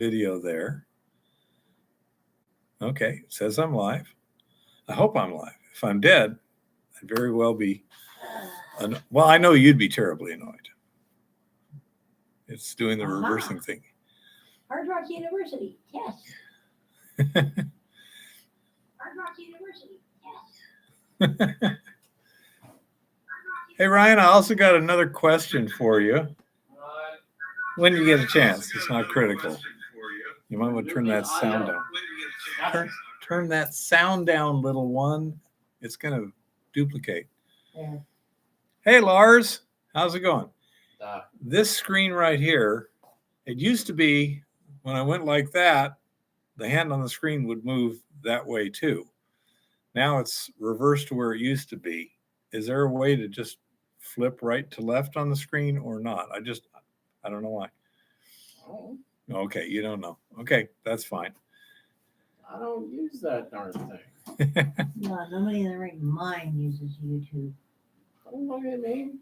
video there. Okay, it says I'm live. I hope I'm live. If I'm dead, I'd very well be. Well, I know you'd be terribly annoyed. It's doing the reversing thing. Hard Rock University, yes. Hard Rock University, yes. Hey, Ryan, I also got another question for you. When you get a chance, it's not critical. You might want to turn that sound down. Turn that sound down, little one. It's going to duplicate. Yeah. Hey, Lars, how's it going? This screen right here, it used to be when I went like that, the hand on the screen would move that way too. Now it's reversed to where it used to be. Is there a way to just flip right to left on the screen or not? I don't know why. Oh, Okay, you don't know. Okay, that's fine. I don't use that darn thing. No, nobody in the right mind uses YouTube. Don't look at me.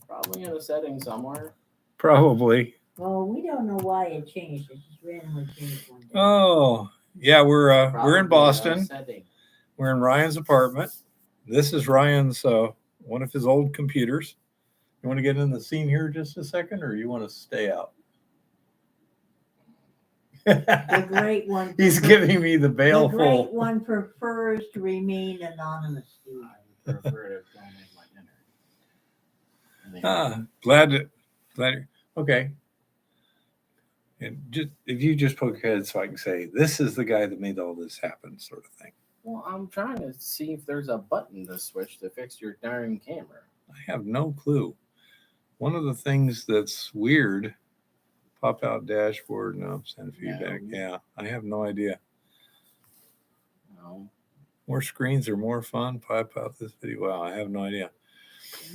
Probably in a setting somewhere. Probably. Well, we don't know why it changed. It just randomly changed one day. Oh, yeah, we're in Probably in a Boston. setting. We're in Ryan's apartment. This is Ryan's one of his old computers. You want to get in the scene here just a second, or you want to stay out? The great one. He's giving me the The baleful. great one prefers to remain anonymous. Steve. I prefer to go make my dinner. Glad. Okay. And just if you just poke your head, so I can say this is the guy that made all this happen, sort of thing. Well, I'm trying to see if there's a button to switch to fix your darn camera. I have no clue. One of the things that's weird, pop out dashboard, no, send feedback. No. Yeah, I have no idea. No. More screens are more fun. Pop out this video. Wow, I have no idea.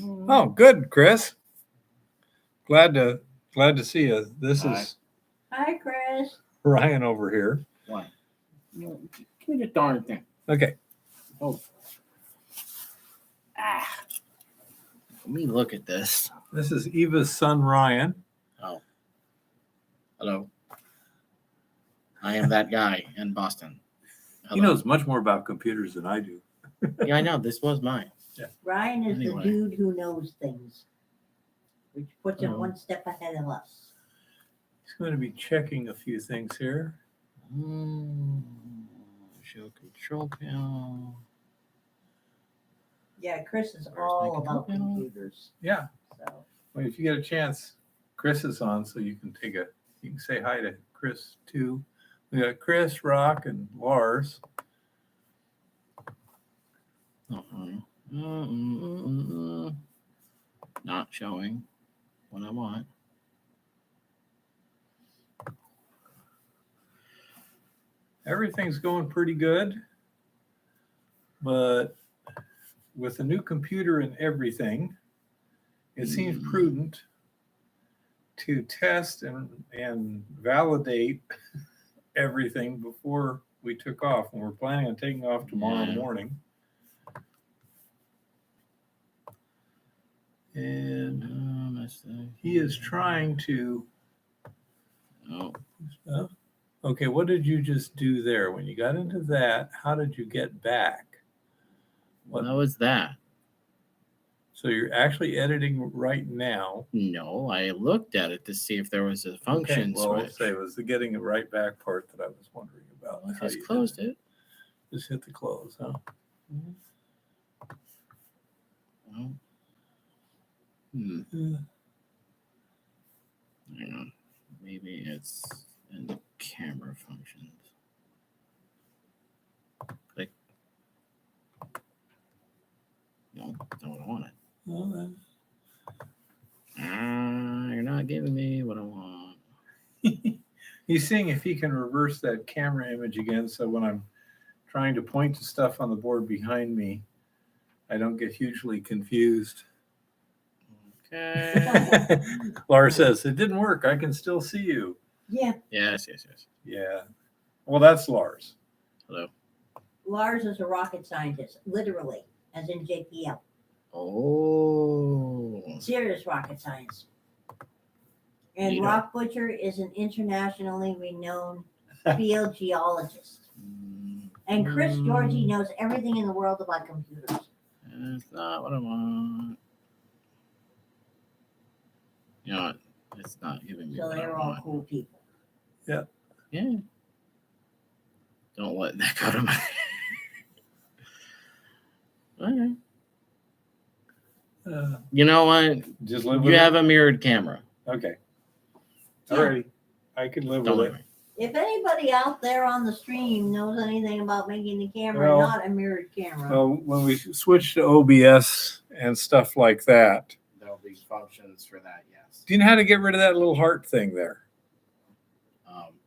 Mm. Oh, good, Chris. Glad to see you. This Hi. is Hi, Chris. Ryan over here. What? Give me the darn thing. Okay. Oh. Let me look at this. This is Eva's son, Ryan. Oh. Hello. I am that guy in Boston. He knows much more about computers than I do. Yeah, I know. This was mine. Ryan is Anyway. the dude who knows things, which puts him Oh. one step ahead of us. He's going to be checking a few things here. Show control panel. Yeah, Chris is Where's all my about control panel? computers. Yeah. So Well, if you get a chance, Chris is on, so you can say hi to Chris too. We got Chris, Rock, and Lars. Not showing what I want. Everything's going pretty good, but with a new computer and everything, it seems prudent to test and validate everything before we took off. And we're planning on taking off tomorrow Yeah. morning. And he is trying to. Oh, Okay, what did you just do there? When you got into that, how did you get back? what was that? So you're actually editing right now. No, I looked at it to see if there was a function Okay, well, switch. say it was the getting it right back part that I was wondering about. I how just you did closed it. Just hit the close, huh? Oh. Yeah. Hang on. Maybe it's in the camera functions. Click. No, that's not what I wanted. Well, then. You're not giving me what I want. He's seeing if he can reverse that camera image again, so when I'm trying to point to stuff on the board behind me, I don't get hugely confused. Okay. Lars says, it didn't work. I can still see you. yeah, yes. Yeah. Well, that's Lars. Hello. Lars is a rocket scientist, literally, as in JPL. Oh. Serious rocket science. And You know. Rock Butcher is an internationally renowned field geologist. And Chris Georgie knows everything in the world about computers. It's not what I want. You know what? It's not giving me So what I they're all want. cool people. Yeah. Don't let that go to my. Okay. You know what? Just live with You it. have a mirrored camera. Okay. Yeah. Alrighty. I can live Don't with let it. me. If anybody out there on the stream knows anything about making the camera Well- not a mirrored camera, Well, when we switch to OBS and stuff like that, There'll be functions for that, yes. do you know how to get rid of that little heart thing there?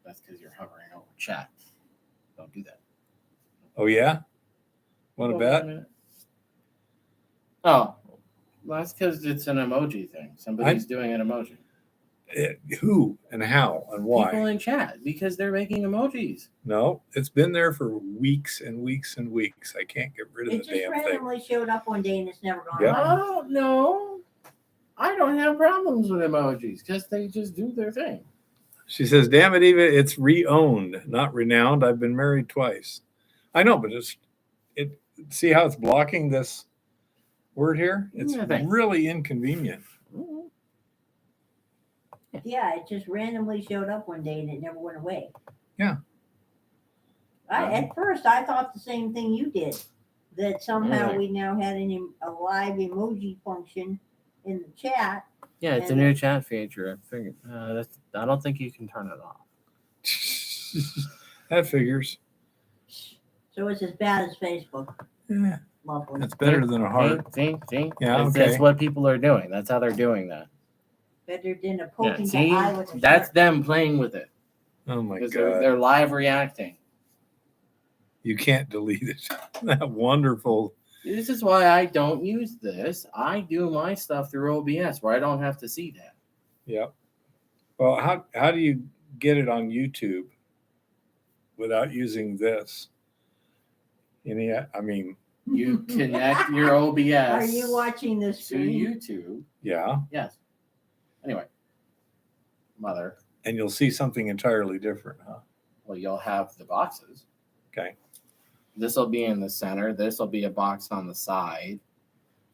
That's because you're hovering over chat. Don't do that. Oh, yeah? Want to bet? Oh, well, that's because it's an emoji thing. Somebody's doing an emoji. Who and how and People why? in chat because they're making emojis. No, it's been there for weeks and weeks and weeks. I can't get rid of it the just damn thing. randomly showed up one day and it's never gone Yeah. away. Oh, no. I don't have problems with emojis because they just do their thing. She says, "Damn it, Eva, it's re-owned, not renowned. I've been married twice." I know, but it. See how it's blocking this word here? It's Yeah, thanks. really inconvenient. Yeah, it just randomly showed up one day and it never went away. Yeah. At first, I thought the same thing you did, that somehow Really? we now had a live emoji function in the chat. Yeah, it's a new chat feature. I figured. I don't think you can turn it off. That figures. So it's as bad as Facebook. Yeah, Lovely. that's better than a heart. See? Yeah, That's, okay. that's what people are doing. That's how they're doing that. Better than a Yeah, poking see? the eye with a That's shark. them playing with it. Oh my Because god! they're live reacting. You can't delete it. That wonderful. This is why I don't use this. I do my stuff through OBS where I don't have to see that. Yep. Well, how do you get it on YouTube without using this? I mean, You connect your OBS Are you watching this to stream? YouTube. yeah, Yes. Anyway, mother. and you'll see something entirely different, huh? Well, you'll have the boxes. Okay. This will be in the center. This will be a box on the side.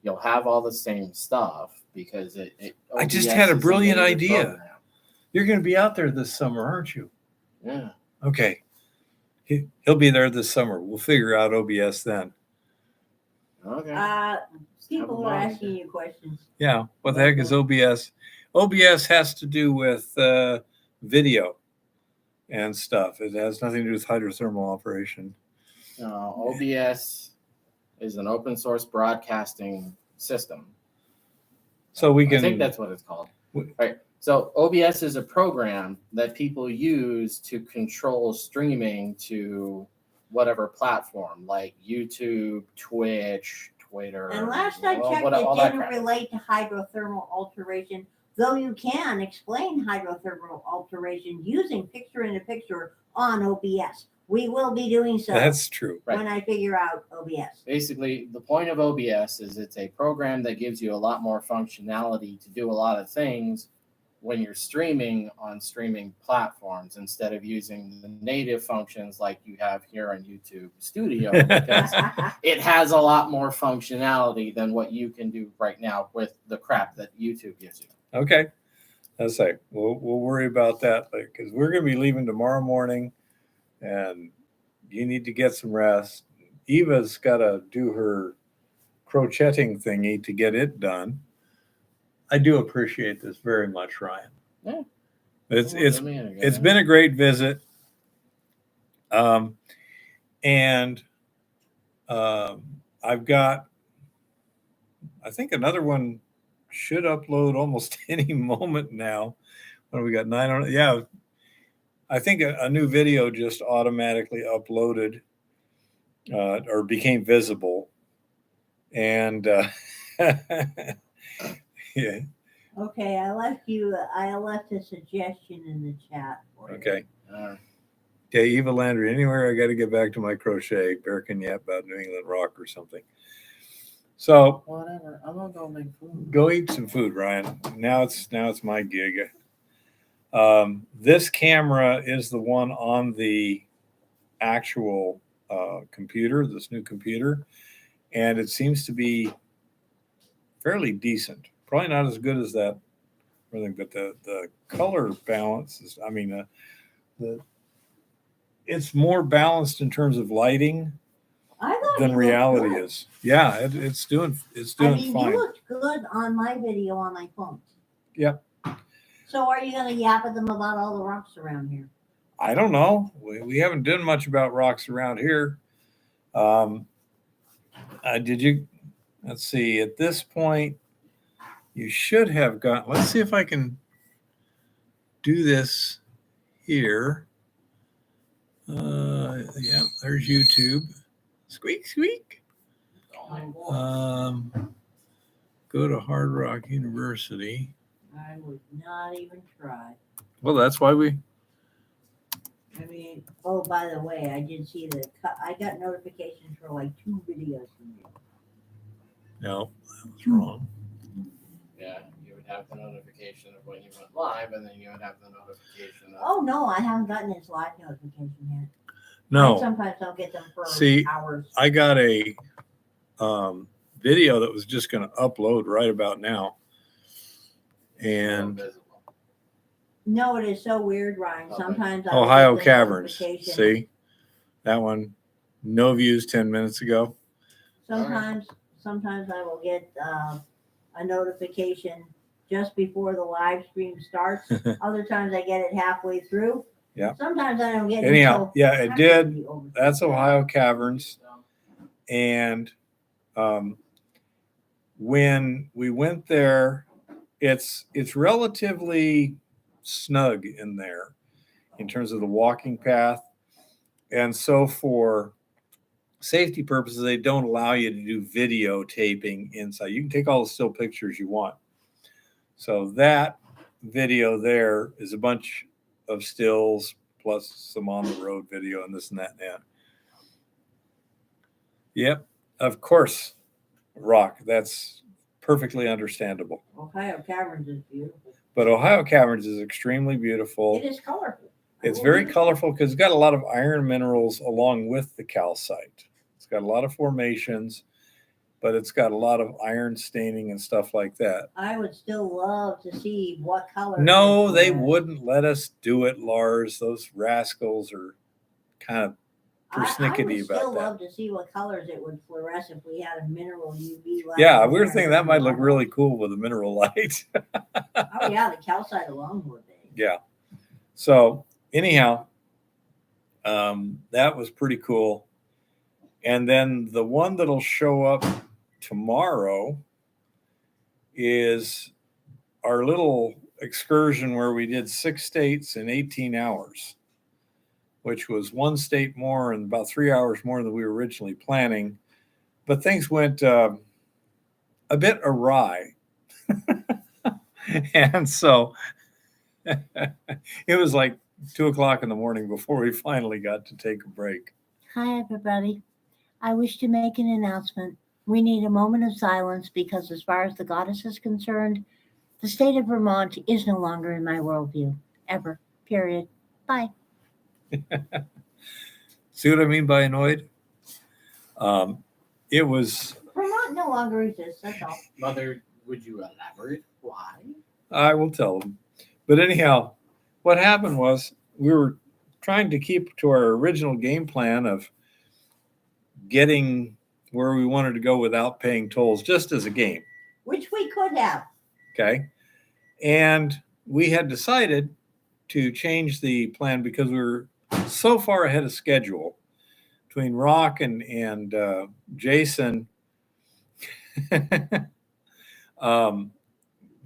You'll have all the same stuff because it I just OBS had a is brilliant native idea. program. You're going to be out there this summer, aren't you? Yeah. Okay. He'll be there this summer. We'll figure out OBS then. Okay. People are asking you questions. Yeah. What the heck is OBS? OBS has to do with video and stuff. It has nothing to do with hydrothermal operation. OBS is an open source broadcasting system. So we can. I think that's what it's called. We- Right. So OBS is a program that people use to control streaming to whatever platform, like YouTube, Twitch, Twitter. And last I all checked, that it didn't crap. relate to hydrothermal alteration, though you can explain hydrothermal alteration using picture-in-a-picture on OBS. We will be doing so That's true. when I figure out OBS. Basically, the point of OBS is it's a program that gives you a lot more functionality to do a lot of things when you're streaming on streaming platforms instead of using the native functions like you have here on YouTube Studio, because it has a lot more functionality than what you can do right now with the crap that YouTube gives you. Okay. That's like, we'll worry about that because we're going to be leaving tomorrow morning and you need to get some rest. Eva's got to do her crocheting thingy to get it done. I do appreciate this very much, Ryan. Yeah. It's been a great visit. And I've got, I think another one should upload almost any moment now. What have we got? 9 on it? Yeah. I think a new video just automatically uploaded or became visible. And yeah. Okay, I left a suggestion in the chat for you. Okay. Okay, Eva Landry, anywhere I got to get back to my crochet, Bear can yap about New England rock or something. So Whatever. I'm gonna go make food. go eat some food, Ryan. Now it's my gig. This camera is the one on the actual computer, this new computer, and it seems to be fairly decent. Probably not as good as that, but the color balance is. I mean, it's more balanced in terms of lighting I thought than you looked reality good. is. Yeah, it's doing I mean, fine. you looked good on my video on my phone. Yep. So are you going to yap at them about all the rocks around here? I don't know. We haven't done much about rocks around here. Did you? Let's see. At this point, you should have got. Let's see if I can do this here. Yeah, there's YouTube. Squeak, squeak. Go to Hard Rock University. I would not even try. Well, that's why we. I mean, oh, by the way, I did see I got notifications for like 2 videos from you. No, that was wrong. Yeah, you would have the notification of when you went live, and then you would have the notification of. Oh, no, I haven't gotten his live notification yet. I No, sometimes don't get them for See, hours. I got a video that was just going to upload right about now, and Invisible. No, it is so weird, Ryan. Okay. Sometimes I will Ohio get the Caverns. notification. See that one? No views 10 minutes ago. Sometimes I will get a notification just before the live stream starts. Other times I get it halfway through. Yeah. Sometimes I don't get it. Anyhow, until yeah, it after did. the overtime. That's Ohio Caverns. And when we went there, it's relatively snug in there in terms of the walking path. And so for safety purposes, they don't allow you to do videotaping inside. You can take all the still pictures you want. So that video there is a bunch of stills plus some on the road video and this and that and that. Yep, of course, rock. That's perfectly understandable. Ohio Caverns is beautiful. But Ohio Caverns is extremely beautiful. It is colorful. It's very colorful because it's got a lot of iron minerals along with the calcite. It's got a lot of formations, but it's got a lot of iron staining and stuff like that. I would still love to see what color. No, it they was. wouldn't let us do it, Lars. Those rascals are kind of persnickety I would still about that. love to see what colors it would fluoresce if we had a mineral UV light. Yeah, in we were there. thinking that might look really cool with a mineral light. Oh yeah, the calcite alone would be. Yeah. So anyhow, that was pretty cool. And then the one that'll show up tomorrow is our little excursion where we did 6 states in 18 hours, which was 1 state more and about 3 hours more than we were originally planning. But things went a bit awry. And so it was like 2:00 in the morning before we finally got to take a break. Hi, everybody. I wish to make an announcement. We need a moment of silence because, as far as the goddess is concerned, the state of Vermont is no longer in my worldview. Ever. Period. Bye. See what I mean by annoyed? It was, Vermont no longer exists. That's all. Mother, would you elaborate? Why? I will tell them. But anyhow, what happened was we were trying to keep to our original game plan of getting where we wanted to go without paying tolls, just as a game. Which we could have. Okay. And we had decided to change the plan because we were so far ahead of schedule between Rock and Jason.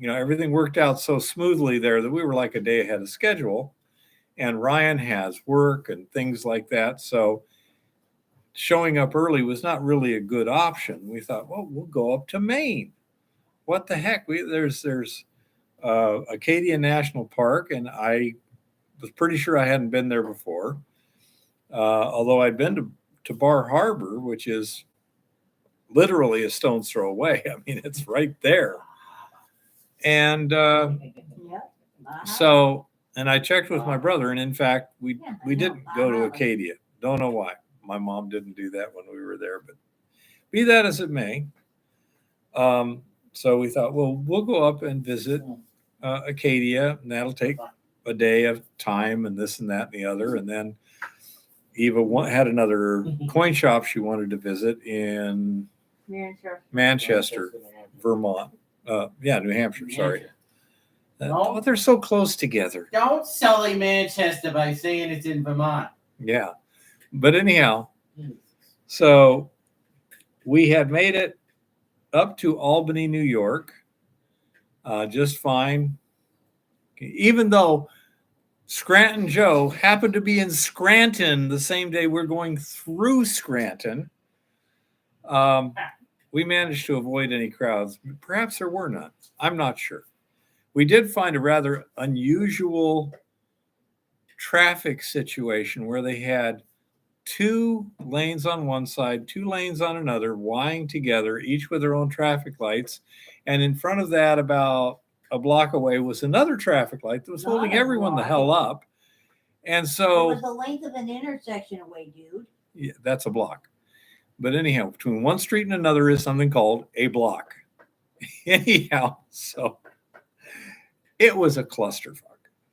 Everything worked out so smoothly there that we were like a day ahead of schedule. And Ryan has work and things like that. So showing up early was not really a good option. We thought, well, we'll go up to Maine. What the heck? There's Acadia National Park, and I was pretty sure I hadn't been there before. Although I'd been to Bar Harbor, which is literally a stone's throw away. I mean, it's right there. And Yep. so And I checked with my brother, and in fact, we Yeah, I we know. didn't go to Wow. Acadia. Don't know why. My mom didn't do that when we were there, but be that as it may. So we thought, well, we'll go up and visit Acadia, and that'll take a day of time and this and that and the other. And then Eva had another coin shop she wanted to visit in Manchester, Vermont. New Hampshire, sorry. No. They're so close together. Don't sully Manchester by saying it's in Vermont. Yeah. But anyhow, so we had made it up to Albany, New York, just fine. Even though Scranton Joe happened to be in Scranton the same day we're going through Scranton, we managed to avoid any crowds. Perhaps there were none. I'm not sure. We did find a rather unusual traffic situation where they had 2 lanes on one side, 2 lanes on another, wying together, each with their own traffic lights. And in front of that, about a block away, was another traffic light that was holding everyone the hell up. And so it was the length of an intersection away, dude. Yeah, that's a block. But anyhow, between one street and another is something called a block. Anyhow, so it was a clusterfuck.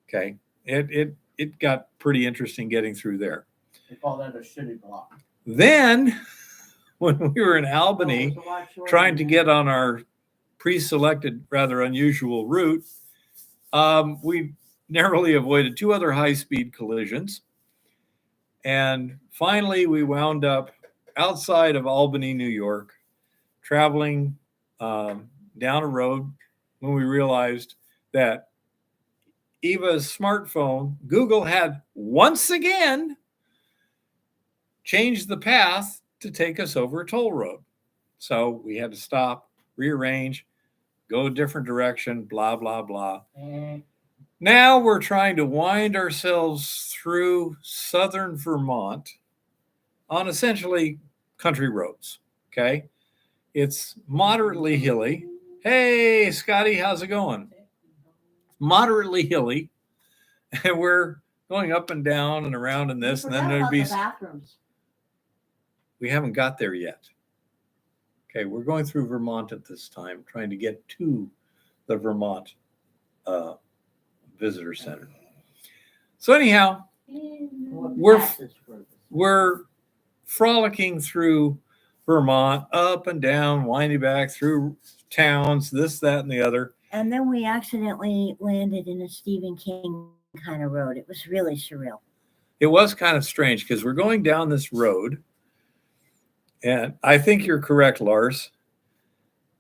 Okay. It got pretty interesting getting through there. They call that a shitty block. Then when we were in Albany trying to get on our pre-selected, rather unusual route, we narrowly avoided 2 other high-speed collisions. And finally, we wound up outside of Albany, New York, traveling down a road when we realized that Eva's smartphone, Google had once again changed the path to take us over a toll road. So we had to stop, rearrange, go a different direction, blah, blah, blah. Now we're trying to wind ourselves through southern Vermont on essentially country roads. Okay. It's moderately hilly. Hey, Scotty, how's it going? Moderately hilly. And we're going up and down and around in this. And then there'd be. Bathrooms. We haven't got there yet. Okay. We're going through Vermont at this time, trying to get to the Vermont Visitor Center. So anyhow, we're frolicking through Vermont, up and down, winding back through towns, this, that, and the other. And then we accidentally landed in a Stephen King kind of road. It was really surreal. It was kind of strange because we're going down this road, and I think you're correct, Lars.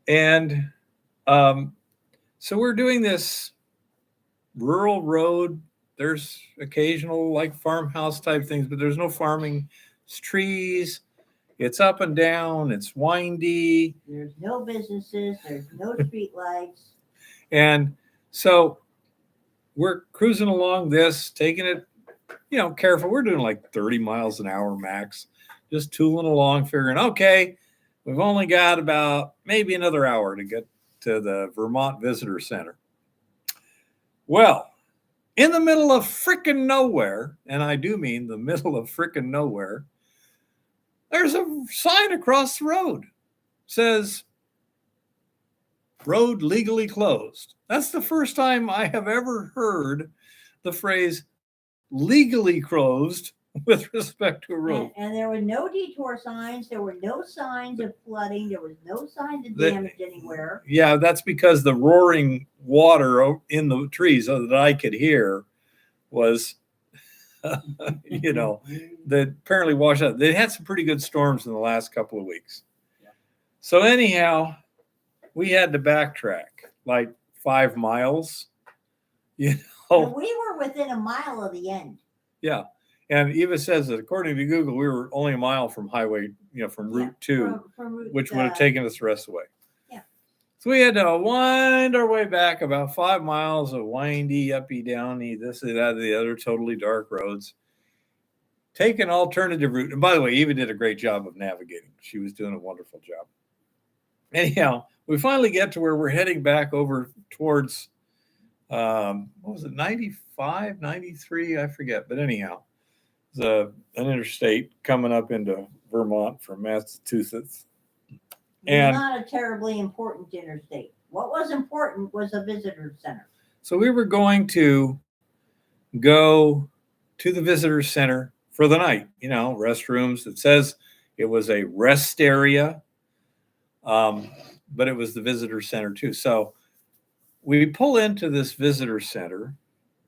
And so we're doing this rural road. There's occasional like farmhouse type things, but there's no farming. It's trees. It's up and down. It's windy. There's no businesses. There's no street lights. And so we're cruising along this, taking it, careful. We're doing like 30 miles an hour max, just tooling along, figuring, okay, we've only got about maybe another hour to get to the Vermont Visitor Center. Well, in the middle of frickin' nowhere, and I do mean the middle of frickin' nowhere, there's a sign across the road. It says, road legally closed. That's the first time I have ever heard the phrase legally closed with respect to a road. And there were no detour signs. There were no signs of flooding. There was no signs of damage anywhere. Yeah, that's because the roaring water in the trees that I could hear was, that apparently washed out. They had some pretty good storms in the last couple of weeks. Yeah. So anyhow, we had to backtrack like 5 miles. And we were within a mile of the end. Yeah. And Eva says that according to Google, we were only a mile from highway, from Route 2, from Route, which would have taken us the rest of the way. Yeah. So we had to wind our way back about 5 miles of windy, uppy, downy, this, that, the other, totally dark roads. Take an alternative route. And by the way, Eva did a great job of navigating. She was doing a wonderful job. Anyhow, we finally get to where we're heading back over towards what was it, 95, 93? I forget. But anyhow, it was an interstate coming up into Vermont from Massachusetts. And not a terribly important interstate. What was important was a visitor center. so we were going to go to the visitor center for the night, restrooms. It says it was a rest area, but it was the visitor center too. So we pull into this visitor center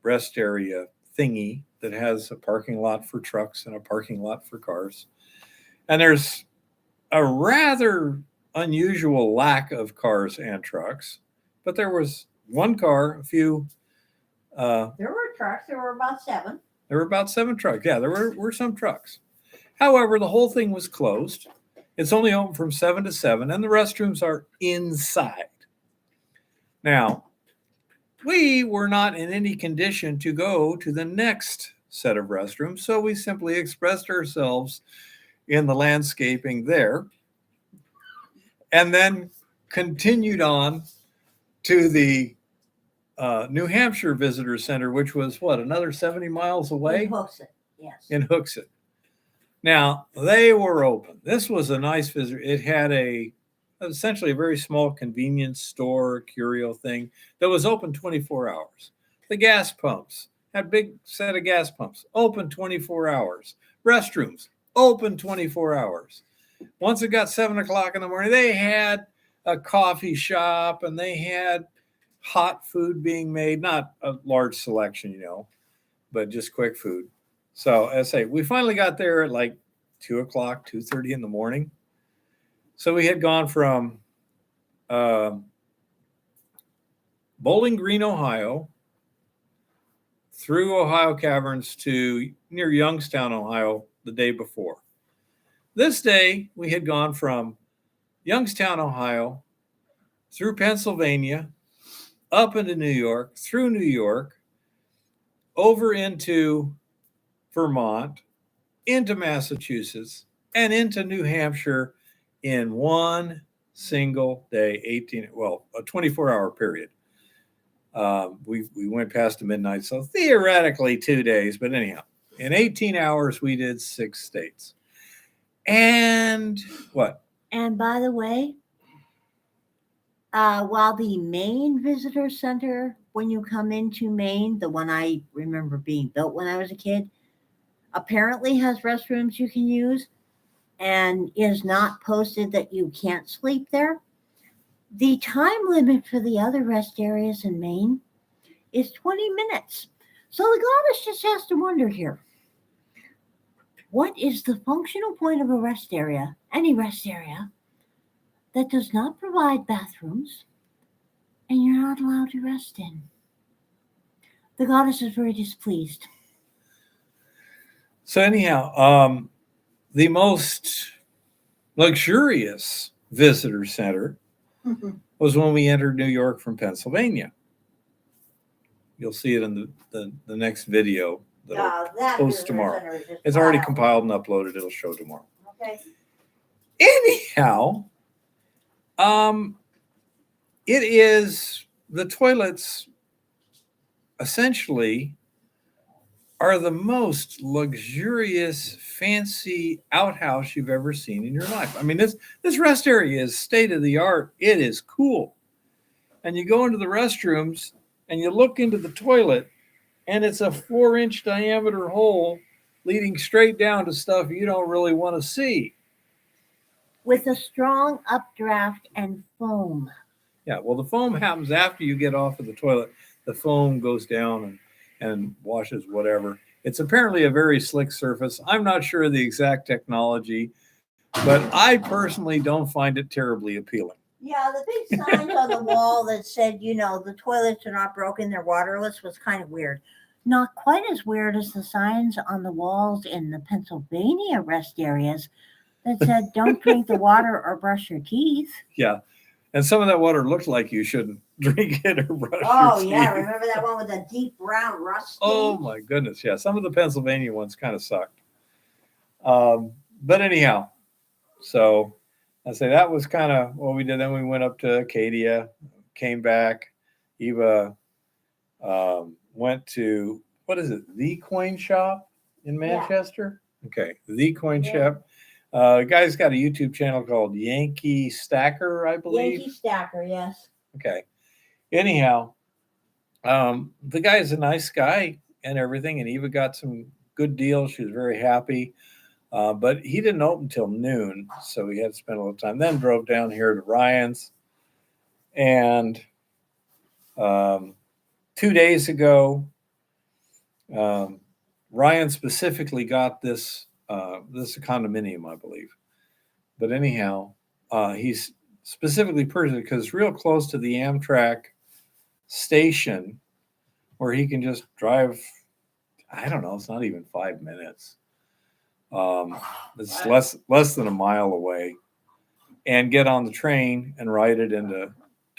rest area thingy that has a parking lot for trucks and a parking lot for cars. And there's a rather unusual lack of cars and trucks, but there was one car, a few. There were trucks. There were about 7. There were about 7 trucks. Yeah, there were some trucks. However, the whole thing was closed. It's only open from 7 to 7, and the restrooms are inside. Now, we were not in any condition to go to the next set of restrooms, so we simply expressed ourselves in the landscaping there and then continued on to the New Hampshire Visitor Center, which was another 70 miles away? In Hooksett, yes. In Hooksett. Now, they were open. This was a nice visitor. It had essentially a very small convenience store, curio thing that was open 24 hours. The gas pumps had a big set of gas pumps, open 24 hours. Restrooms, open 24 hours. Once it got 7 o'clock in the morning, they had a coffee shop and they had hot food being made, not a large selection, but just quick food. So as I say, we finally got there at like 2 o'clock, 2:30 in the morning. So we had gone from Bowling Green, Ohio, through Ohio Caverns to near Youngstown, Ohio, the day before. This day, we had gone from Youngstown, Ohio, through Pennsylvania, up into New York, through New York, over into Vermont, into Massachusetts, and into New Hampshire in one single day, a 24-hour period. We went past the midnight, so theoretically 2 days, but anyhow, in 18 hours, we did 6 states. And what? And by the way, while the Maine Visitor Center, when you come into Maine, the one I remember being built when I was a kid, apparently has restrooms you can use and is not posted that you can't sleep there. The time limit for the other rest areas in Maine is 20 minutes. So the goddess just has to wonder here. What is the functional point of a rest area, any rest area, that does not provide bathrooms and you're not allowed to rest in? The goddess is very displeased. So anyhow, the most luxurious visitor center was when we entered New York from Pennsylvania. You'll see it in the next video that I'll post tomorrow. It's already compiled and uploaded. It'll show tomorrow. Okay. Anyhow, it is the toilets essentially are the most luxurious, fancy outhouse you've ever seen in your life. I mean, this rest area is state of the art. It is cool. And you go into the restrooms and you look into the toilet, and it's a 4-inch diameter hole leading straight down to stuff you don't really want to see. With a strong updraft and foam. Yeah, well, the foam happens after you get off of the toilet. The foam goes down and washes whatever. It's apparently a very slick surface. I'm not sure of the exact technology, but I personally don't find it terribly appealing. Yeah, the big signs on the wall that said, the toilets are not broken, they're waterless, was kind of weird. Not quite as weird as the signs on the walls in the Pennsylvania rest areas that said, don't drink the water or brush your teeth. Yeah. And some of that water looked like you shouldn't drink it or brush your teeth. Oh, yeah. Teeth. Remember that one with the deep brown rust? Oh, my goodness. Yeah. Some of the Pennsylvania ones kind of sucked. But anyhow, so I say that was kind of what we did. Then we went up to Acadia, came back. Eva went to, what is it, The Coin Shop in Yeah. Manchester? Okay, The Coin Yeah. Shop. Guy's got a YouTube channel called Yankee Stacker, I believe. Yankee Stacker, yes. Okay. Anyhow, the guy's a nice guy and everything, and Eva got some good deals. She was very happy. But he didn't open till noon, so we had to spend a little time. Then drove down here to Ryan's. And 2 days ago, Ryan specifically got this this condominium, I believe. But anyhow, he's specifically purchased it because it's real close to the Amtrak station, where he can just drive. I don't know. It's not even 5 minutes. It's less than a mile away, and get on the train and ride it into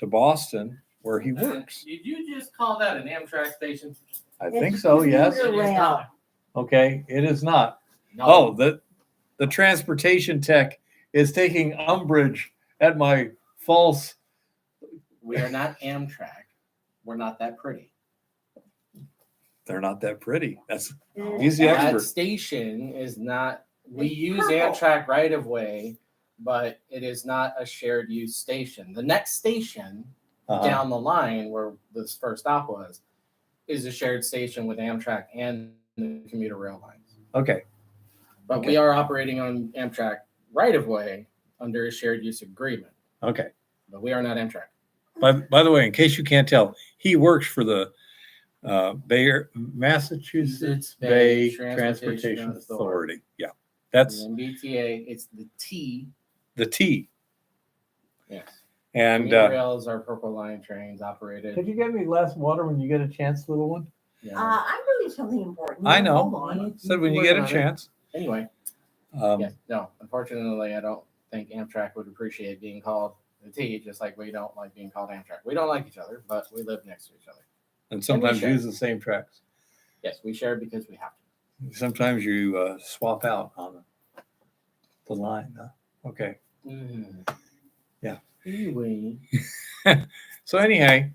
Boston, where he works. Did you just call that an Amtrak station? I think so. Yes. commuter It is rail. not. Okay. It is not. No. Oh, the transportation tech is taking umbrage at my false. We are not Amtrak. We're not that pretty. They're not that pretty. That's Yeah. he's the That expert. station is not. We It's use purple. Amtrak right of way, but it is not a shared use station. The next station Uh-huh. down the line, where this first stop was, is a shared station with Amtrak and the commuter rail lines. Okay. But Okay. we are operating on Amtrak right of way under a shared use agreement. Okay. But we are not Amtrak. By the way, in case you can't tell, he works for the Massachusetts Bay Transportation Authority. Yeah, that's And MBTA, it's the T. the T. Yes. And Commuter rails are Purple Line trains operated. could you get me a glass of water when you get a chance, little one? Yeah. I'm doing something important. I know. Hold on. Said when you get a Working on it. chance. Anyway, yes, no. Unfortunately, I don't think Amtrak would appreciate being called the T, just like we don't like being called Amtrak. We don't like each other, but we live next to each other. And sometimes share. use the same tracks. Yes, we share because we have to. Sometimes you swap out on the line. Huh? Okay. Yeah. Anyway, So anyhow,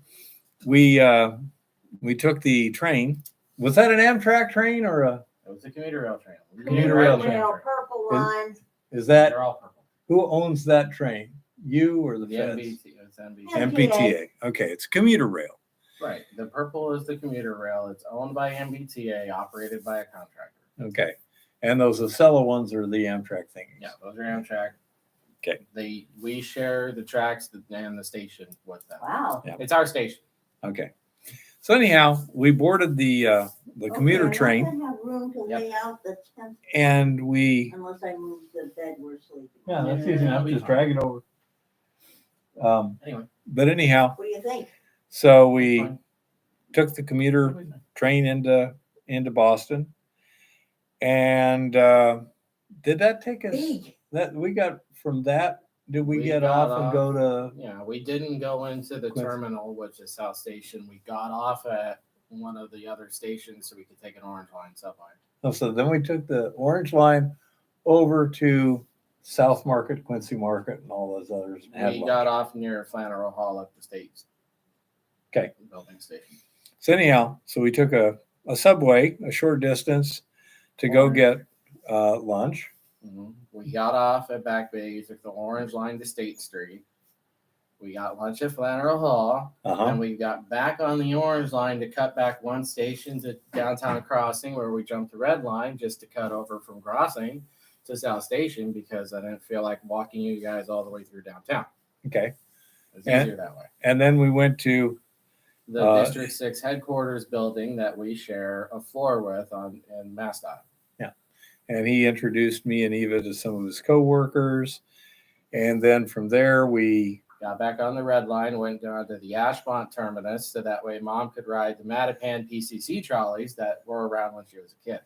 we took the train. Was that an Amtrak train or a? it was a commuter rail train. Commuter rail Right, train. Purple Is- line. Is that They're all purple. who owns that train? You or the The feds? MBT, it's MBT. Yeah. MBTA. Okay, it's commuter rail. Right. The purple is the commuter rail. It's owned by MBTA, operated by a contractor. Okay, and those Acela ones are the Amtrak thingies. Yeah, those are Amtrak. Okay. We share the tracks and the station with them. Wow. Yeah. It's our station. Okay. So anyhow, we boarded the commuter Okay, train, I'm not gonna have room to Yep. lay out the tent and we. unless I move the bed we're sleeping. Yeah, that's Yeah, easy enough. we Just fine. drag it over. Anyway. But anyhow, What do you think? so we fine. took the commuter train into Boston, and did that take us? Big. That we got from that? Did we We get got off and off. go to? Yeah, we didn't go into the Quincy. terminal, which is South Station. We got off at one of the other stations so we could take an Orange Line subway. Oh, so then we took the Orange Line over to South Market, Quincy Market, and all those others. and had We lunch. got off near Flannery Hall up the state. Okay. Building station. So anyhow, so we took a subway a short distance to go Orange. get lunch. We got off at Back Bay, took the Orange Line to State Street. We got lunch at Flannery Hall. Uh-huh. And we got back on the Orange Line to cut back one station to Downtown Crossing, where we jumped the Red Line just to cut over from Crossing to South Station because I didn't feel like walking you guys all the way through downtown. Okay. It's And- easier that way. And then we went to The District 6 headquarters building that we share a floor with in MassDOT. and he introduced me and Eva to some of his coworkers. And then from there, we, Got back on the Red Line, went down to the Ashmont terminus so that way Mom could ride the Mattapan PCC trolleys that were around when she was a kid.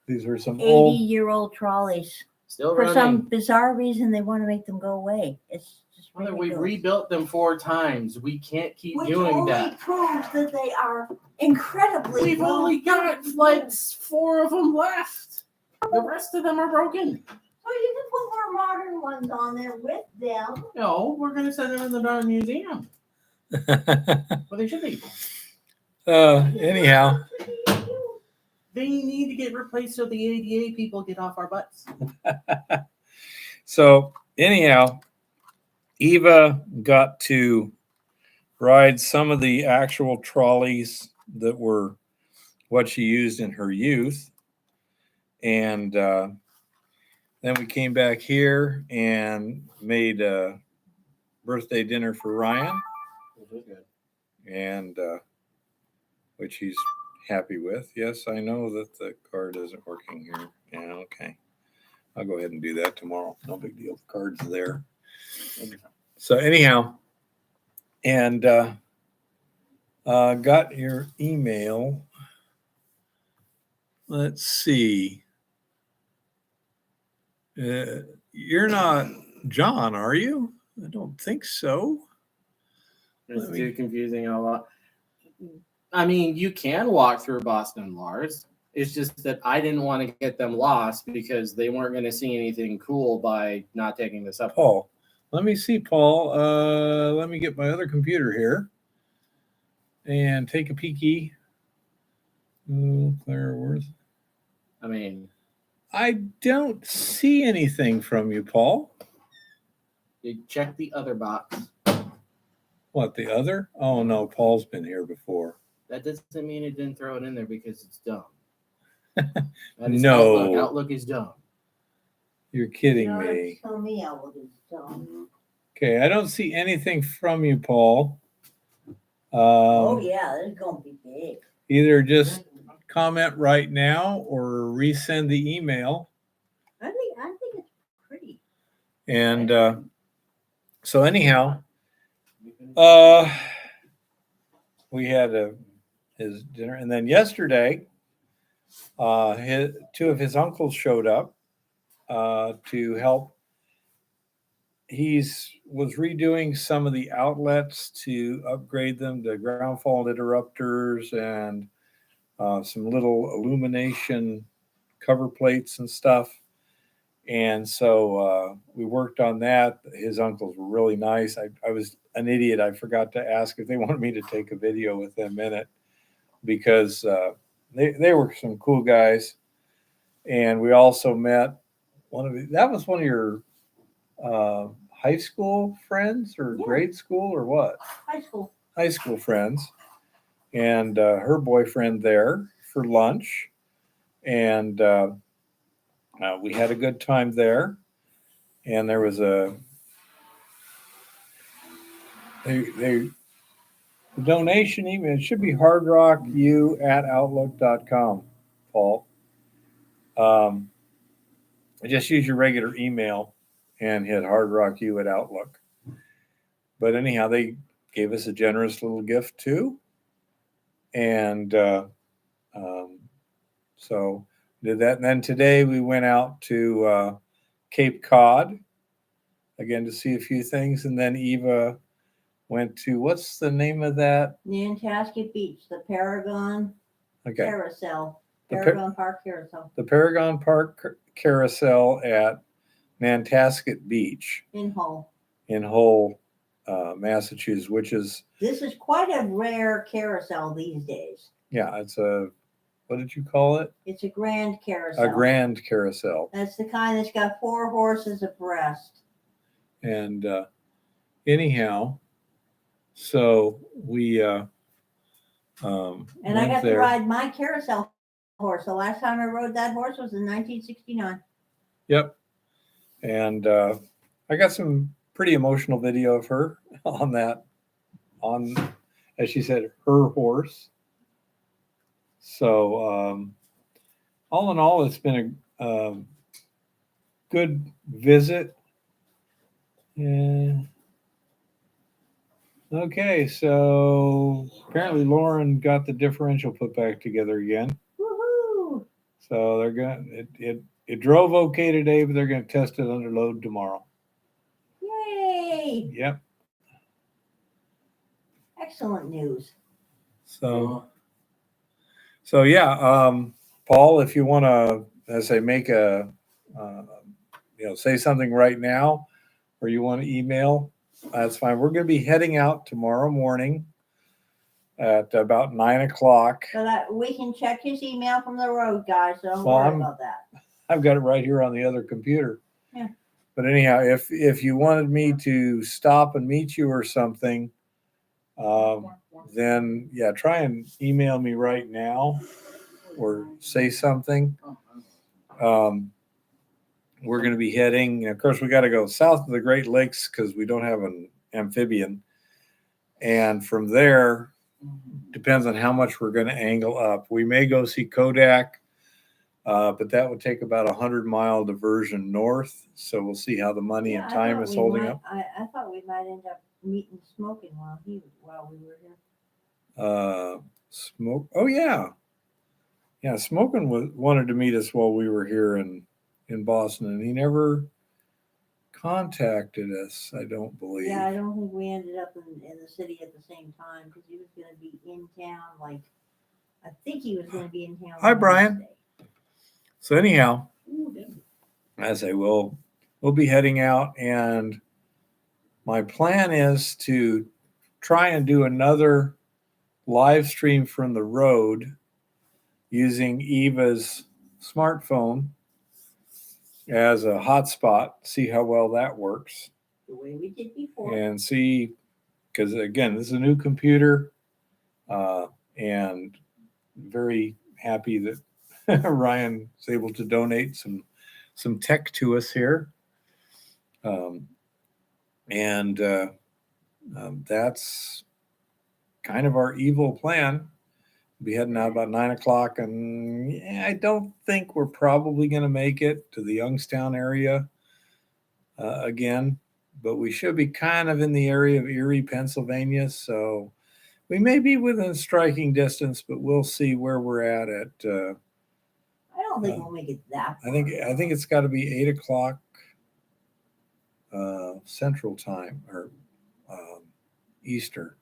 these were some 80-year-old trolleys. Still For some running. bizarre reason, they want to make them go away. It's just Mother, we've ridiculous. rebuilt them 4 times. We can't keep Which doing only that. proves that they are incredibly. We've well only got built. like 4 of them left. The rest of them are broken. So you can put more modern ones on there with them. No, we're gonna send them in the darn museum. Well, they should be. Anyhow, They need to get replaced so the ADA people get off our butts. so anyhow, Eva got to ride some of the actual trolleys that were what she used in her youth. And then we came back here and made a birthday dinner for Ryan, Which was good. and which he's happy with. Yes, I know that the card isn't working here. Yeah, okay. I'll go ahead and do that tomorrow. No big deal. The card's there. So anyhow, and got your email. Let's see. You're not John, are you? I don't think so. It's too confusing a lot. I mean, you can walk through Boston, Lars. It's just that I didn't want to get them lost because they weren't going to see anything cool by not taking this up. Paul, let me see, Paul. Let me get my other computer here and take a peeky. Claire Worth. I mean, I don't see anything from you, Paul. you check the other box. What, the other? Oh, no, Paul's been here before. That doesn't mean it didn't throw it in there because it's dumb. No. Outlook is dumb. You're kidding me. Tell me Outlook is dumb. Okay, I don't see anything from you, Paul. Oh yeah, it's gonna be big. Either just comment right now or resend the email. I think it's pretty. And so anyhow, we had his dinner, and then yesterday, two of his uncles showed up to help. Was redoing some of the outlets to upgrade them to ground fault interrupters and some little illumination cover plates and stuff. And so we worked on that. His uncles were really nice. I was an idiot. I forgot to ask if they wanted me to take a video with them in it because they were some cool guys. And we also met that was one of your high school friends or grade school or what? High school. High school friends. And her boyfriend there for lunch. And we had a good time there. And there was the donation email. It should be hardrocku@outlook.com, Paul. Just use your regular email and hit hardrocku@outlook. But anyhow, they gave us a generous little gift too. And so did that. And then today we went out to Cape Cod again to see a few things. And then Eva went to, what's the name of that? Nantasket Beach, the Paragon Carousel. Paragon Park Carousel. The Paragon Park Carousel at Nantasket Beach. In Hull, Massachusetts, which is... This is quite a rare carousel these days. Yeah, it's what did you call it? It's a grand carousel. A grand carousel. That's the kind that's got 4 horses abreast. And anyhow, so we and I got to ride my carousel horse. The last time I rode that horse was in 1969. Yep. And I got some pretty emotional video of her on, as she said, her horse. So all in all, it's been a good visit. Yeah. Okay, so apparently Lauren got the differential put back together again. Woohoo! So they're going. It drove okay today, but they're going to test it under load tomorrow. Yay! Yep. Excellent news. So yeah, Paul, if you want to, as I make a, say something right now, or you want to email, that's fine. We're going to be heading out tomorrow morning at about 9 o'clock. But we can check his email from the road, guys. So don't Well, worry I'm- about that. I've got it right here on the other computer. Yeah. But anyhow, if you wanted me to stop and meet you or something, then yeah, try and email me right now or say something. We're going to be heading. Of course, we got to go south of the Great Lakes because we don't have an amphibian. And from there, depends on how much we're going to angle up. We may go see Kodak, but that would take about 100-mile diversion north. So we'll see how the money and time is holding up. I thought we might end up meeting Smoking while we were here. Smoke. Oh yeah. Yeah. Smoking wanted to meet us while we were here in Boston, and he never contacted us, I don't believe. Yeah, I don't think we ended up in the city at the same time because he was going to be in town. Like, I think he was going to be in town. Hi, Brian. Wednesday. So anyhow, I say we'll be heading out, and my plan is to try and do another live stream from the road using Eva's smartphone as a hotspot, see how well that works, The way we did before. and see, because again, this is a new computer, and very happy that Ryan is able to donate some tech to us here. That's kind of our evil plan. We'll be heading out about 9 o'clock, and I don't think we're probably going to make it to the Youngstown area again, but we should be kind of in the area of Erie, Pennsylvania. So we may be within striking distance, but we'll see where we're at. I don't think we'll make it that far. I think it's got to be 8 o'clock Central Time or Eastern.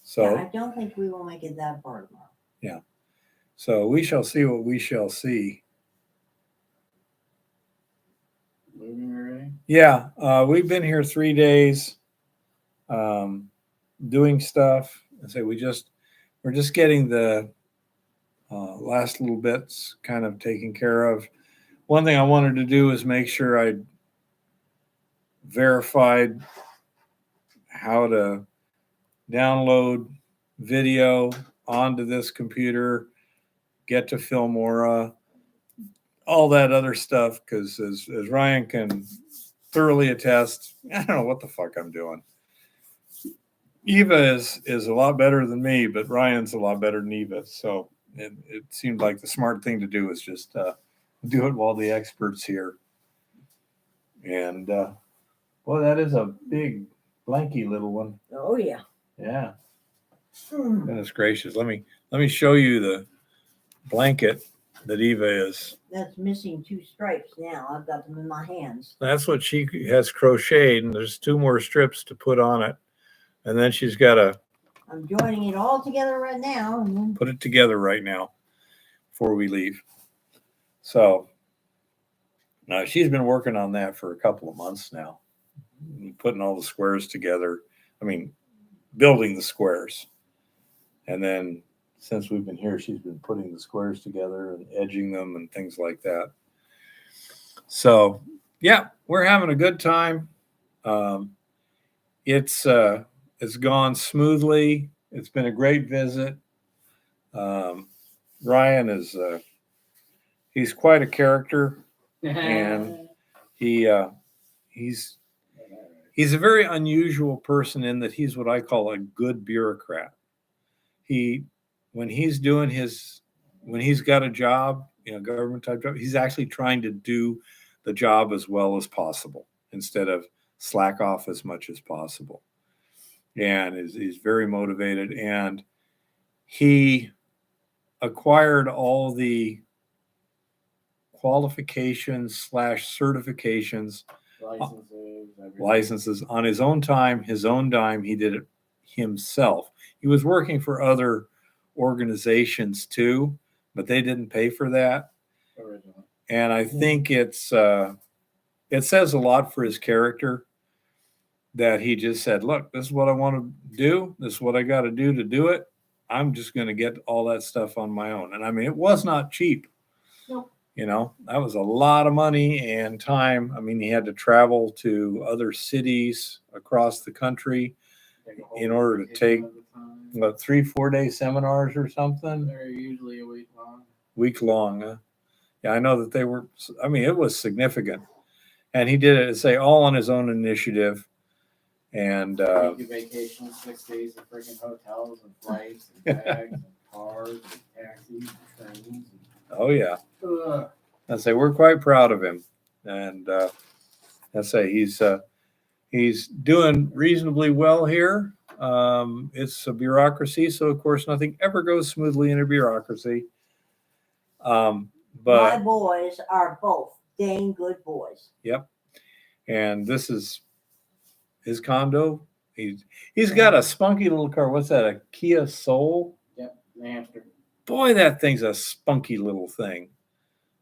So Yeah, I don't think we will make it that far tomorrow. yeah. So we shall see what we shall see. Moving already? Yeah, we've been here 3 days, doing stuff. I say we're just getting the last little bits kind of taken care of. One thing I wanted to do is make sure I verified how to download video onto this computer, get to Filmora, all that other stuff, because as Ryan can thoroughly attest, I don't know what the fuck I'm doing. Eva is a lot better than me, but Ryan's a lot better than Eva. So it seemed like the smart thing to do is just do it while the expert's here. And boy, that is a big, blanky little one. Oh yeah. Yeah. Goodness gracious. Let me show you the blanket that Eva is. That's missing 2 stripes now. I've got them in my hands. That's what she has crocheted, and there's 2 more strips to put on it. And then she's got to I'm joining it all together right now. And then put it together right now before we leave. So she's been working on that for a couple of months now, putting all the squares together. I mean, building the squares. And then since we've been here, she's been putting the squares together and edging them and things like that. So yeah, we're having a good time. It's gone smoothly. It's been a great visit. Ryan is he's quite a character, and he's a very unusual person in that he's what I call a good bureaucrat. When he's got a job, government type job, he's actually trying to do the job as well as possible instead of slack off as much as possible. And he's very motivated, and he acquired all the qualifications / certifications, licenses on his own time, his own dime. He did it himself. He was working for other organizations too, but they didn't pay for that. Originally. And I think it says a lot for his character that he just said, look, this is what I want to do. This is what I got to do it. I'm just going to get all that stuff on my own. And I mean, it was not cheap. Nope. You know, that was a lot of money and time. I mean, he had to travel to other cities across the country in order to take, what, 3-4 day seminars or something? They're usually a week long. Week long. Huh? Yeah, I know that they were, I mean, it was significant. And he did it, say, all on his own initiative. And Week of vacation, 6 days of freaking hotels and flights and bags and cars and taxis and trains. oh yeah, Ugh. I say we're quite proud of him, and I say he's doing reasonably well here. It's a bureaucracy, so of course nothing ever goes smoothly in a bureaucracy. My But boys are both dang good boys. yep, and this is his condo. He's got a spunky little car. What's that? A Kia Soul? Yep, New Hampshire. Boy, that thing's a spunky little thing.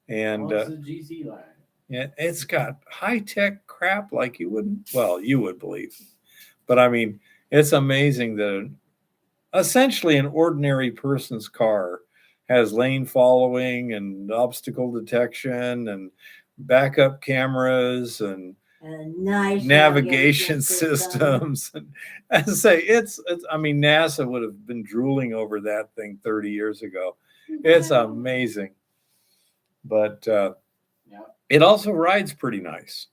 And Well, it's a GZ line. yeah, it's got high tech crap like you wouldn't. Well, you would believe, but I mean, it's amazing that essentially an ordinary person's car has lane following and obstacle detection and backup cameras and Nice navigation systems. And as I say, it's. I mean, NASA would have been drooling over that thing 30 years ago. It's amazing, but Yeah. it also rides pretty nice.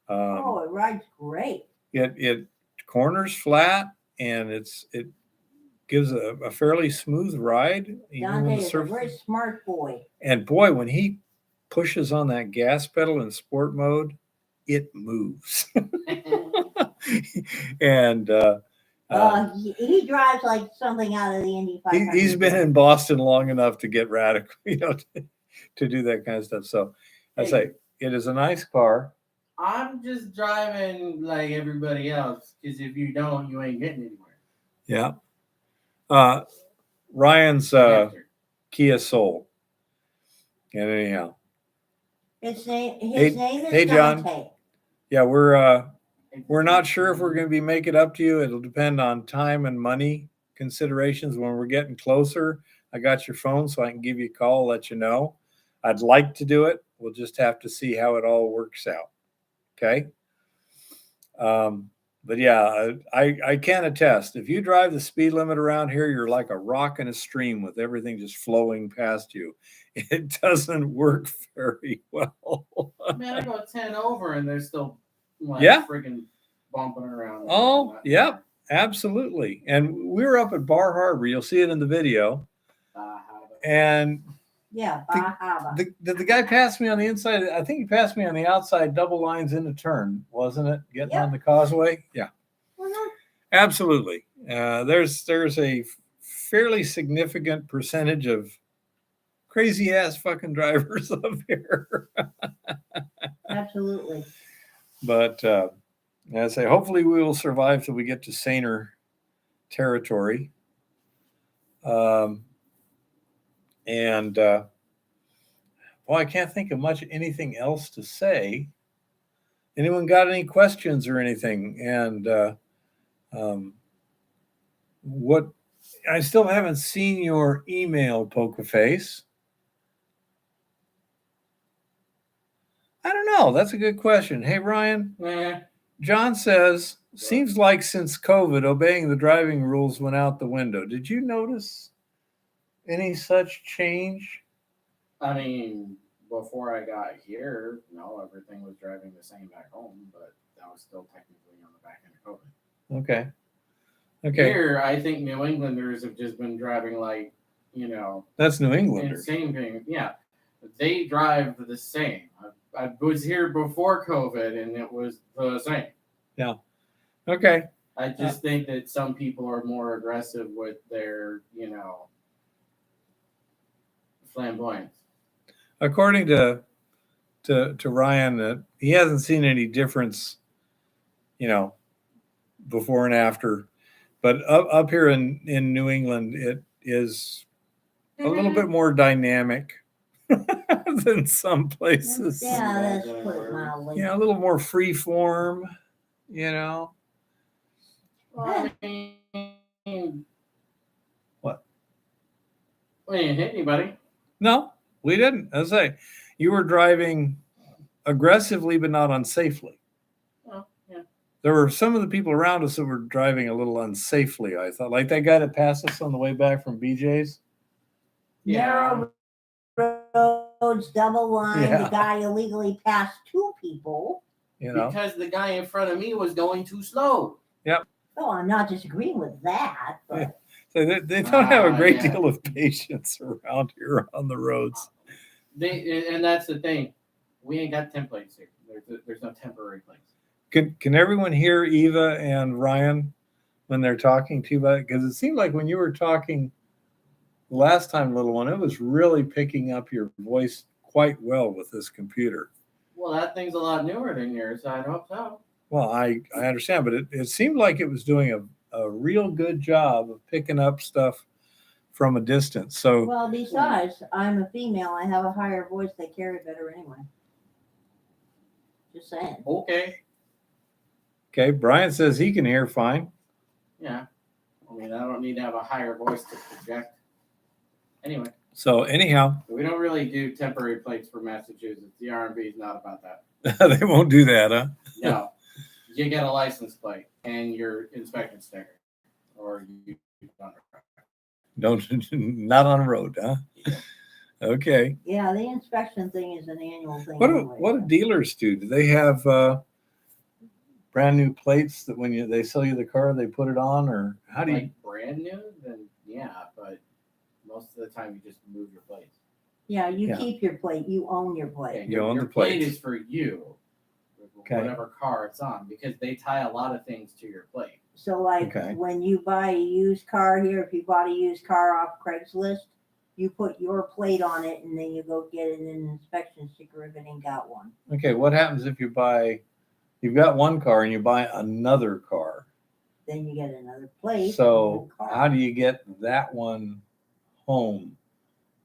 Oh, it rides great. It corners flat and it gives a fairly smooth ride. Even when Dante the is a surface- very smart boy. and boy, when he pushes on that gas pedal in sport mode, it moves. And He drives like something out of the Indy 500. he's been in Boston long enough to get radical, you know, to do that kind of stuff. So I say it is a nice car. I'm just driving like everybody else because if you don't, you ain't getting anywhere. Yeah. Ryan's Kia Soul. And anyhow, His name Hey- is hey, John. Dante. yeah, we're not sure if we're going to be make it up to you. It'll depend on time and money considerations. When we're getting closer, I got your phone so I can give you a call, let you know. I'd like to do it. We'll just have to see how it all works out. Okay. But yeah, I can attest. If you drive the speed limit around here, you're like a rock in a stream with everything just flowing past you. It doesn't work very well. Man, I go 10 over and they're still like Yeah. freaking bumping around. Oh, yep. Absolutely. And we were up at Bar Harbor. You'll see it in the video. And Yeah, Bahama. the guy passed me on the inside. I think he passed me on the outside, double lines in the turn, wasn't it? Getting Yep. on the causeway. Yeah, Mhm. absolutely. There's a fairly significant percentage of crazy ass fucking drivers up here. Absolutely. But as I say, hopefully we will survive till we get to saner territory. Well, I can't think of anything else to say. Anyone got any questions or anything? And what I still haven't seen your email, Pokerface. I don't know. That's a good question. Hey, Ryan. John says, seems like since COVID, obeying the driving rules went out the window. Did you notice any such change? I mean, before I got here, no, everything was driving the same back home, but that was still technically on the back end of COVID. Okay. Okay. Here, I think New Englanders have just been driving like, you know, That's New Englander. insane thing. Yeah, they drive the same. I was here before COVID, and it was the same. Okay. I just think that some people are more aggressive with their, you know, flamboyance. According to Ryan, that he hasn't seen any difference, you know, before and after. But up here in New England, it is a little bit more dynamic than some places. Yeah, let's put it mildly. Yeah, a little more free form, you know. Well, I mean, What? we didn't hit anybody. No, we didn't. As I say, you were driving aggressively, but not unsafely. Well, yeah. There were some of the people around us that were driving a little unsafely, I thought. Like that guy that passed us on the way back from BJ's. Yeah. Narrow roads, double line. Yeah. The guy illegally passed two people. You know, Because the guy in front of me was going too slow. Oh, I'm not disagreeing with that, but so they don't have a great Yeah. deal of patience around here on the roads. And that's the thing. We ain't got templates here. There's no temporary plates. Can everyone hear Eva and Ryan when they're talking to you about it? Because it seemed like when you were talking last time, little one, it was really picking up your voice quite well with this computer. Well, that thing's a lot newer than yours, so I hope so. Well, I understand, but it seemed like it was doing a real good job of picking up stuff from a distance. So, well, besides, I'm a female. I have a higher voice. They carry better anyway. Just saying. Okay. okay, Brian says he can hear fine. Yeah. I mean, I don't need to have a higher voice to project. Anyway, So anyhow, we don't really do temporary plates for Massachusetts. The RMV is not about that. they won't do that, huh? No. You get a license plate and your inspection sticker. Or you Don't not on the road, huh? Okay. Yeah, the inspection thing is an annual thing. What do anyway. dealers do? Do they have brand new plates that when they sell you the car, they put it on, or how do you? like brand new, then yeah, but most of the time you just move your plates. Yeah, you Yeah. keep your plate. You own your plate. Okay, You own your the plate plates. is for you, Okay. whatever car it's on, because they tie a lot of things to your plate. So, like Okay. when you buy a used car here, if you bought a used car off Craigslist, you put your plate on it, and then you go get an inspection sticker if it ain't got one. Okay, what happens if you've got one car and you buy another car? Then you get another plate. So and a how do you get that one home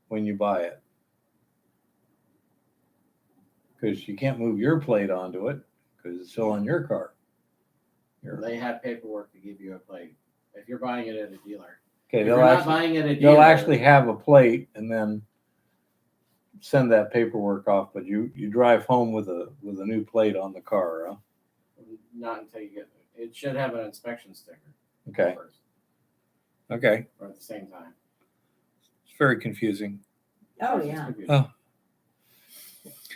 when you buy it? Because you can't move your plate onto it because it's still on your car. They have paperwork to give you a plate if you're buying it at a dealer. Okay, If they'll you're not actually buying it at a dealer, they'll actually have a plate and then send that paperwork off. But you drive home with a new plate on the car, huh? not until you get it. It should have an inspection sticker. Okay, First, okay, or at the same time. it's very confusing. Oh yeah, Oh.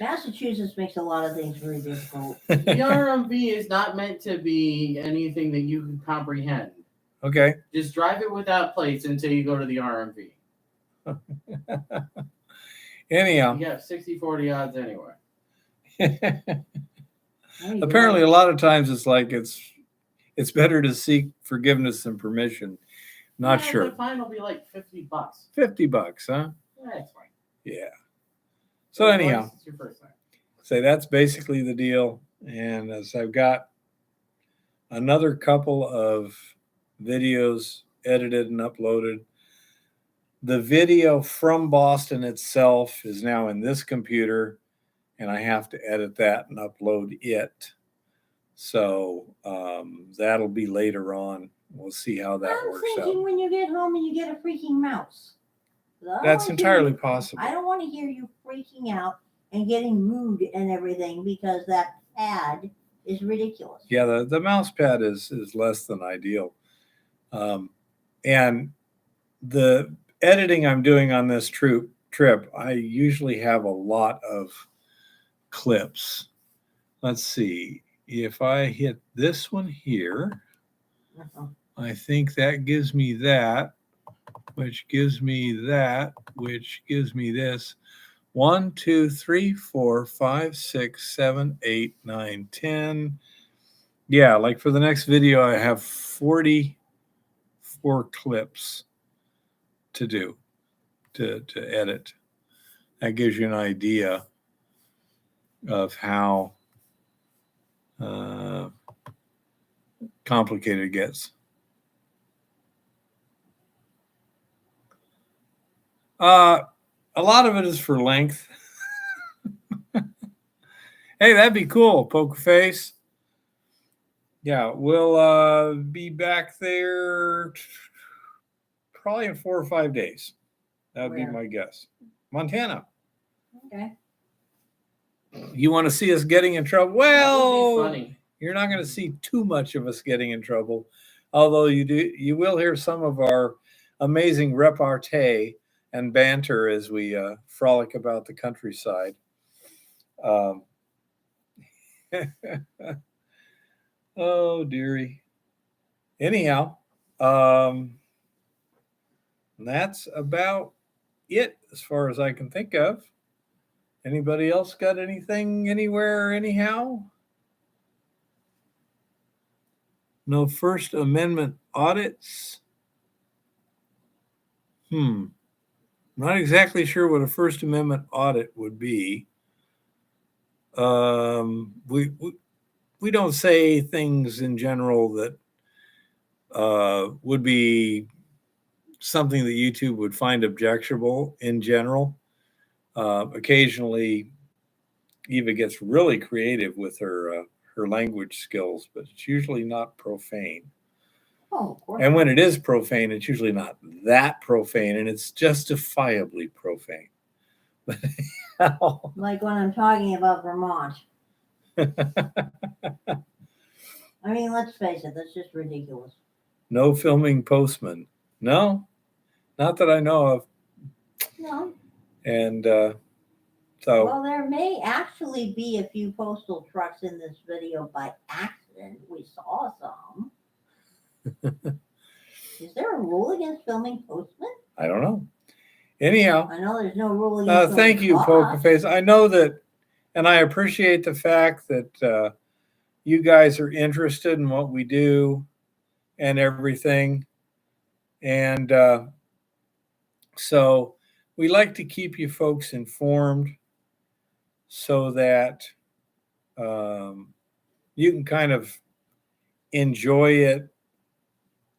Massachusetts makes a lot of things very difficult. The RMV is not meant to be anything that you can comprehend. Okay, Just drive it without plates until you go to the RMV. anyhow. You got 60-40 odds anyway. Hey, Apparently, you're a lot of times it's like it's better to seek forgiveness than permission. Not Yeah, sure. The fine will be like $50. $50, huh? That's fine. Yeah. So anyhow, It's your first time. say that's basically the deal. And as I've got another couple of videos edited and uploaded, the video from Boston itself is now in this computer, and I have to edit that and upload it. So that'll be later on. We'll see how that I'm works thinking out. when you get home and you get a freaking mouse. I don't That's wanna hear entirely you- possible. I don't want to hear you freaking out and getting mood and everything because that pad is ridiculous. Yeah, the mouse pad is less than ideal. And the editing I'm doing on this trip, I usually have a lot of clips. Let's see. If I hit this one here, Uh-huh. I think that gives me that, which gives me that, which gives me this. 1, 2, 3, 4, 5, 6, 7, 8, 9, 10. Yeah, like for the next video, I have 44 clips to do, to edit. That gives you an idea of how complicated it gets. A lot of it is for length. Hey, that'd be cool, Poker Face. Yeah, we'll be back there probably in 4 or 5 days. That would be Where? my guess. Montana. Okay. You want to see us getting in trouble? That Well, would be funny. you're not going to see too much of us getting in trouble, although you will hear some of our amazing repartee and banter as we frolic about the countryside. Um, oh dearie. Anyhow, that's about it as far as I can think of. Anybody else got anything anywhere anyhow? No First Amendment audits? Not exactly sure what a First Amendment audit would be. We don't say things in general that would be something that YouTube would find objectionable in general. Occasionally, Eva gets really creative with her language skills, but it's usually not profane. Oh, of course. And when it is profane, it's usually not that profane, and it's justifiably profane. Like when I'm talking about Vermont. I mean, let's face it, that's just ridiculous. No filming postman. No, not that I know of. No. And Well, there may actually be a few postal trucks in this video by accident. We saw some. Is there a rule against filming postmen? I don't know. Anyhow, I know there's no rule against thank you, cops. Pokerface. I know that, and I appreciate the fact that you guys are interested in what we do and everything. And so we like to keep you folks informed so that you can kind of enjoy it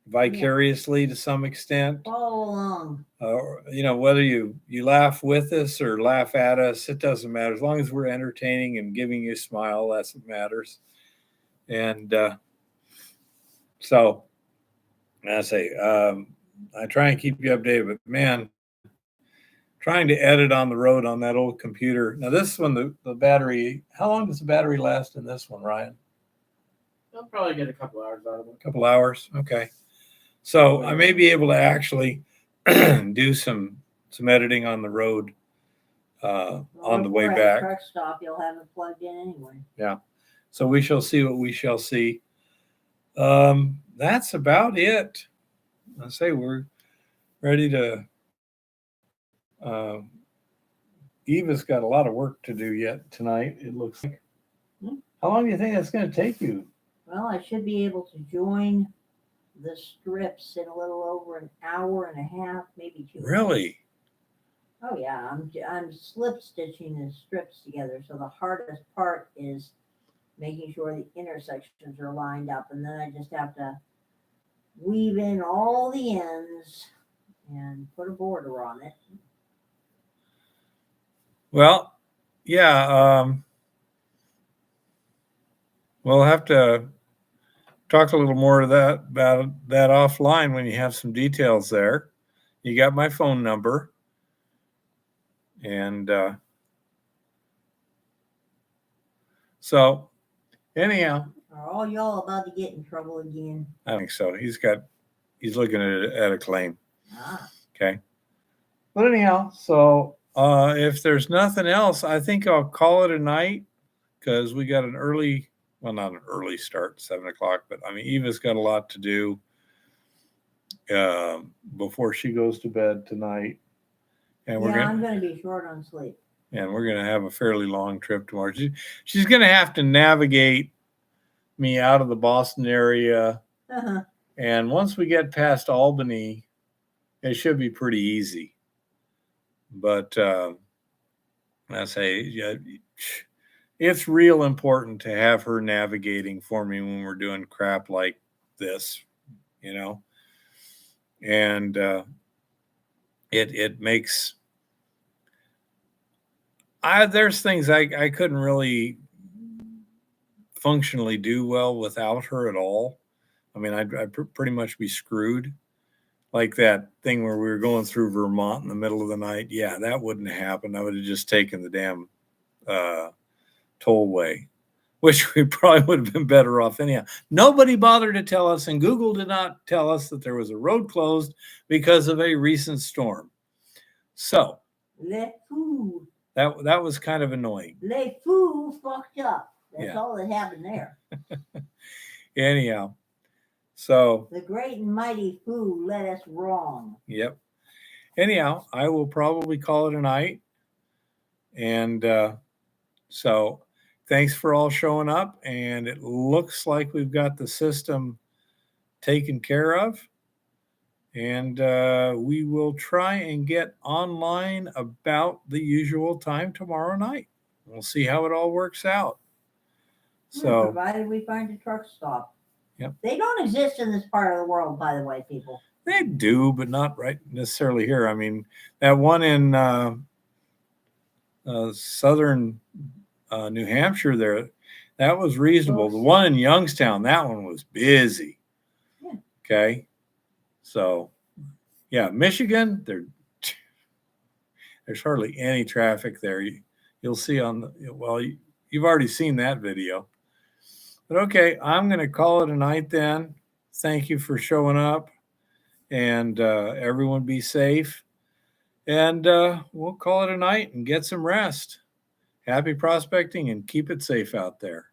vicariously to some extent. Follow along. Whether you laugh with us or laugh at us, it doesn't matter. As long as we're entertaining and giving you a smile, that's what matters. And so I say, I try and keep you updated, but man, trying to edit on the road on that old computer. Now this one, the battery, how long does the battery last in this one, Ryan? I'll probably get a couple hours out of it. A couple hours. Okay. So I may be able to actually do some editing on the road on the way back. Truck stop, you'll have it plugged in anyway. Yeah. So we shall see what we shall see. That's about it. I say we're ready to. Eva's got a lot of work to do yet tonight. It looks like. How long do you think that's going to take you? Well, I should be able to join the strips in a little over an hour and a half, maybe 2 hours. Really? Oh yeah, I'm slip stitching the strips together. So the hardest part is making sure the intersections are lined up, and then I just have to weave in all the ends and put a border on it. Well, yeah. We'll have to talk a little more about that offline when you have some details there. You got my phone number. And so anyhow. Are all y'all about to get in trouble again? I think so. He's looking at a claim. Okay. But anyhow, so if there's nothing else, I think I'll call it a night because we got an early, well, not an early start, 7 o'clock, but I mean, Eva's got a lot to do before she goes to bed tonight. And I'm going to be short on sleep. And we're going to have a fairly long trip tomorrow. She's going to have to navigate me out of the Boston area. Uh-huh. And once we get past Albany, it should be pretty easy. But I say, yeah, it's real important to have her navigating for me when we're doing crap like this, and it makes there's things I couldn't really functionally do well without her at all. I mean, I'd pretty much be screwed. Like that thing where we were going through Vermont in the middle of the night. Yeah, that wouldn't have happened. I would have just taken the damn tollway, which we probably would have been better off anyhow. Nobody bothered to tell us, and Google did not tell us that there was a road closed because of a recent storm. So Les fous. that was kind of annoying. Les fous fucked up. That's Yeah. all that happened there. Anyhow, so The great and mighty foo led us wrong. yep. Anyhow, I will probably call it a night. And so thanks for all showing up. And it looks like we've got the system taken care of. And we will try and get online about the usual time tomorrow night. We'll see how it all works out. So, provided we find a truck stop. Yep. They don't exist in this part of the world, by the way, people. they do, but not right necessarily here. I mean, that one in southern New Hampshire there, that was reasonable. The one in Youngstown, that one was busy. Yeah. Okay. So, yeah, Michigan, there's hardly any traffic there. You'll see on the, well, you've already seen that video. But okay, I'm going to call it a night then. Thank you for showing up, and everyone be safe. And we'll call it a night and get some rest. Happy prospecting and keep it safe out there.